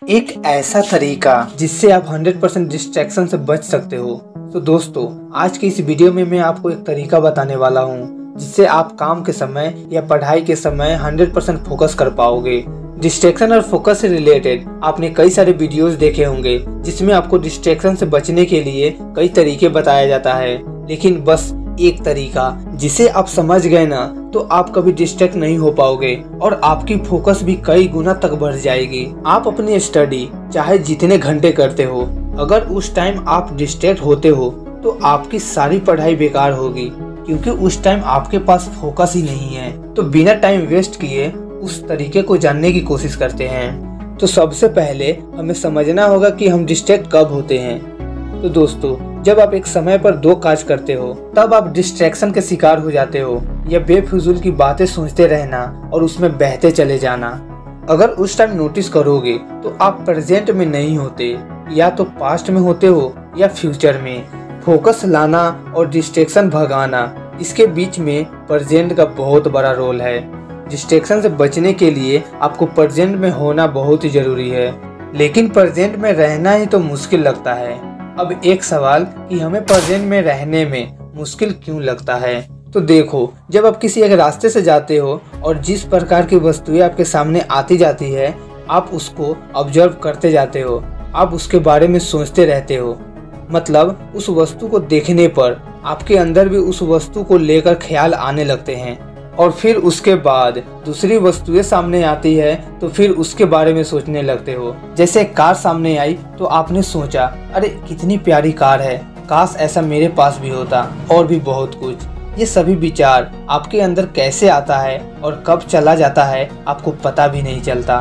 एक ऐसा तरीका जिससे आप 100% डिस्ट्रैक्शन से बच सकते हो। तो दोस्तों, आज की इस वीडियो में मैं आपको एक तरीका बताने वाला हूँ जिससे आप काम के समय या पढ़ाई के समय 100% फोकस कर पाओगे। डिस्ट्रैक्शन और फोकस से रिलेटेड आपने कई सारे वीडियोस देखे होंगे जिसमें आपको डिस्ट्रैक्शन से बचने के लिए कई तरीके बताया जाता है, लेकिन बस एक तरीका जिसे आप समझ गए ना तो आप कभी डिस्ट्रैक्ट नहीं हो पाओगे और आपकी फोकस भी कई गुना तक बढ़ जाएगी। आप अपनी स्टडी चाहे जितने घंटे करते हो, अगर उस टाइम आप डिस्ट्रैक्ट होते हो तो आपकी सारी पढ़ाई बेकार होगी, क्योंकि उस टाइम आपके पास फोकस ही नहीं है। तो बिना टाइम वेस्ट किए उस तरीके को जानने की कोशिश करते हैं। तो सबसे पहले हमें समझना होगा कि हम डिस्ट्रैक्ट कब होते हैं। तो दोस्तों, जब आप एक समय पर दो काज करते हो तब आप डिस्ट्रैक्शन के शिकार हो जाते हो, या बेफिजूल की बातें सोचते रहना और उसमें बहते चले जाना। अगर उस टाइम नोटिस करोगे तो आप प्रेजेंट में नहीं होते, या तो पास्ट में होते हो या फ्यूचर में। फोकस लाना और डिस्ट्रैक्शन भगाना, इसके बीच में प्रेजेंट का बहुत बड़ा रोल है। डिस्ट्रैक्शन से बचने के लिए आपको प्रेजेंट में होना बहुत ही जरूरी है, लेकिन प्रेजेंट में रहना ही तो मुश्किल लगता है। अब एक सवाल कि हमें प्रेजेंट में रहने में मुश्किल क्यों लगता है। तो देखो, जब आप किसी एक रास्ते से जाते हो और जिस प्रकार की वस्तुएं आपके सामने आती जाती है, आप उसको ऑब्जर्व करते जाते हो, आप उसके बारे में सोचते रहते हो। मतलब उस वस्तु को देखने पर आपके अंदर भी उस वस्तु को लेकर ख्याल आने लगते हैं, और फिर उसके बाद दूसरी वस्तुएं सामने आती है तो फिर उसके बारे में सोचने लगते हो। जैसे कार सामने आई तो आपने सोचा, अरे कितनी प्यारी कार है, काश ऐसा मेरे पास भी होता, और भी बहुत कुछ। ये सभी विचार आपके अंदर कैसे आता है और कब चला जाता है आपको पता भी नहीं चलता।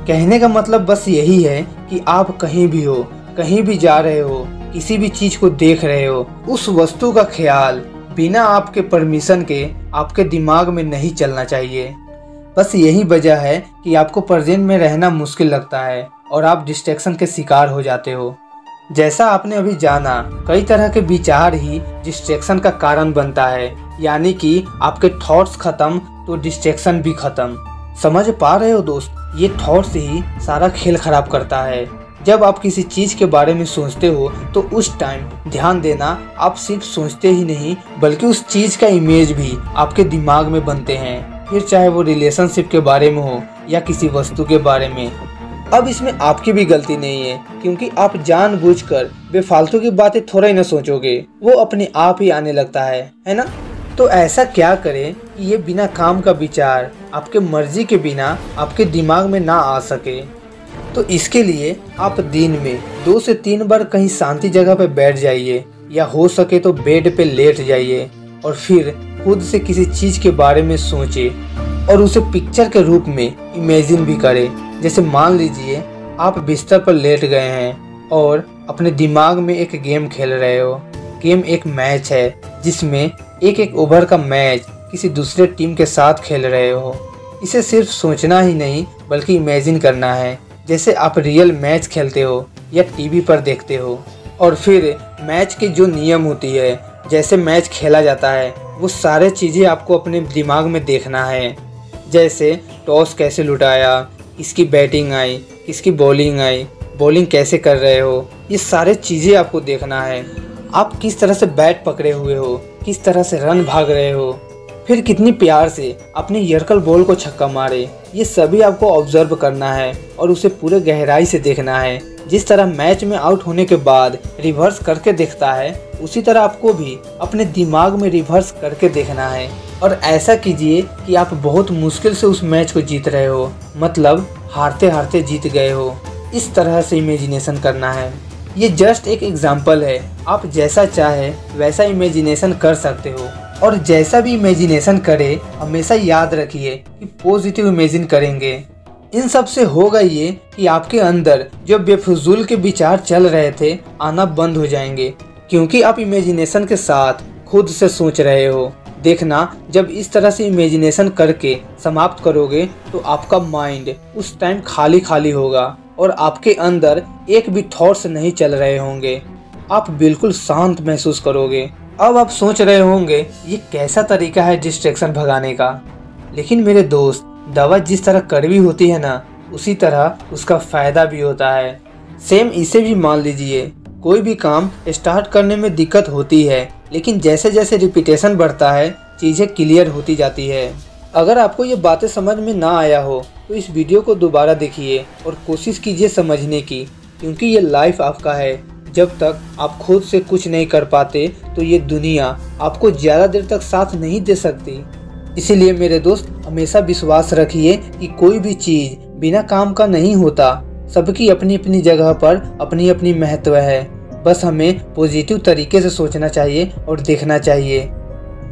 कहने का मतलब बस यही है कि आप कहीं भी हो, कहीं भी जा रहे हो, किसी भी चीज को देख रहे हो, उस वस्तु का ख्याल बिना आपके परमिशन के आपके दिमाग में नहीं चलना चाहिए। बस यही वजह है कि आपको प्रेजेंट में रहना मुश्किल लगता है और आप डिस्ट्रैक्शन के शिकार हो जाते हो। जैसा आपने अभी जाना, कई तरह के विचार ही डिस्ट्रैक्शन का कारण बनता है, यानी कि आपके थॉट्स खत्म तो डिस्ट्रैक्शन भी खत्म। समझ पा रहे हो दोस्त, ये थॉट्स ही सारा खेल खराब करता है। जब आप किसी चीज के बारे में सोचते हो तो उस टाइम ध्यान देना, आप सिर्फ सोचते ही नहीं बल्कि उस चीज का इमेज भी आपके दिमाग में बनते हैं, फिर चाहे वो रिलेशनशिप के बारे में हो या किसी वस्तु के बारे में। अब इसमें आपकी भी गलती नहीं है, क्योंकि आप जानबूझकर बेफालतू की बातें थोड़ा ही न सोचोगे, वो अपने आप ही आने लगता है ना। तो ऐसा क्या करें कि ये बिना काम का विचार आपके मर्जी के बिना आपके दिमाग में ना आ सके। तो इसके लिए आप दिन में 2 से 3 बार कहीं शांति जगह पर बैठ जाइए, या हो सके तो बेड पे लेट जाइए और फिर खुद से किसी चीज के बारे में सोचे और उसे पिक्चर के रूप में इमेजिन भी करें। जैसे मान लीजिए आप बिस्तर पर लेट गए हैं और अपने दिमाग में एक गेम खेल रहे हो। गेम एक मैच है जिसमें एक ओवर का मैच किसी दूसरे टीम के साथ खेल रहे हो। इसे सिर्फ सोचना ही नहीं बल्कि इमेजिन करना है, जैसे आप रियल मैच खेलते हो या टीवी पर देखते हो। और फिर मैच की जो नियम होती है, जैसे मैच खेला जाता है, वो सारे चीज़ें आपको अपने दिमाग में देखना है। जैसे टॉस कैसे लुटाया, किसकी बैटिंग आई, किसकी बॉलिंग आई, बॉलिंग कैसे कर रहे हो, ये सारे चीज़ें आपको देखना है। आप किस तरह से बैट पकड़े हुए हो, किस तरह से रन भाग रहे हो, फिर कितनी प्यार से अपनी यर्कल बॉल को छक्का मारे, ये सभी आपको ऑब्जर्व करना है और उसे पूरे गहराई से देखना है। जिस तरह मैच में आउट होने के बाद रिवर्स करके देखता है, उसी तरह आपको भी अपने दिमाग में रिवर्स करके देखना है। और ऐसा कीजिए कि आप बहुत मुश्किल से उस मैच को जीत रहे हो, मतलब हारते हारते जीत गए हो। इस तरह से इमेजिनेशन करना है। ये जस्ट एक एग्जाम्पल है, आप जैसा चाहे वैसा इमेजिनेशन कर सकते हो। और जैसा भी इमेजिनेशन करें, हमेशा याद रखिए कि पॉजिटिव इमेजिन करेंगे। इन सब से होगा ये कि आपके अंदर जो बेफिजूल के विचार चल रहे थे आना बंद हो जाएंगे, क्योंकि आप इमेजिनेशन के साथ खुद से सोच रहे हो। देखना, जब इस तरह से इमेजिनेशन करके समाप्त करोगे तो आपका माइंड उस टाइम खाली खाली होगा और आपके अंदर एक भी थॉट्स नहीं चल रहे होंगे। आप बिल्कुल शांत महसूस करोगे। अब आप सोच रहे होंगे ये कैसा तरीका है डिस्ट्रैक्शन भगाने का। लेकिन मेरे दोस्त, दवा जिस तरह कड़वी होती है ना, उसी तरह उसका फायदा भी होता है। सेम इसे भी मान लीजिए, कोई भी काम स्टार्ट करने में दिक्कत होती है, लेकिन जैसे जैसे रिपीटेशन बढ़ता है चीज़ें क्लियर होती जाती है। अगर आपको ये बातें समझ में ना आया हो तो इस वीडियो को दोबारा देखिए और कोशिश कीजिए समझने की, क्योंकि ये लाइफ आपका है। जब तक आप खुद से कुछ नहीं कर पाते तो ये दुनिया आपको ज़्यादा देर तक साथ नहीं दे सकती। इसीलिए मेरे दोस्त, हमेशा विश्वास रखिए कि कोई भी चीज़ बिना काम का नहीं होता। सबकी अपनी अपनी जगह पर अपनी अपनी महत्व है। बस हमें पॉजिटिव तरीके से सोचना चाहिए और देखना चाहिए।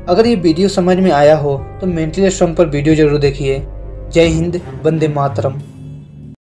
अगर ये वीडियो समझ में आया हो तो मेंटली स्ट्रॉन्ग पर वीडियो जरूर देखिए। जय हिंद, वंदे मातरम।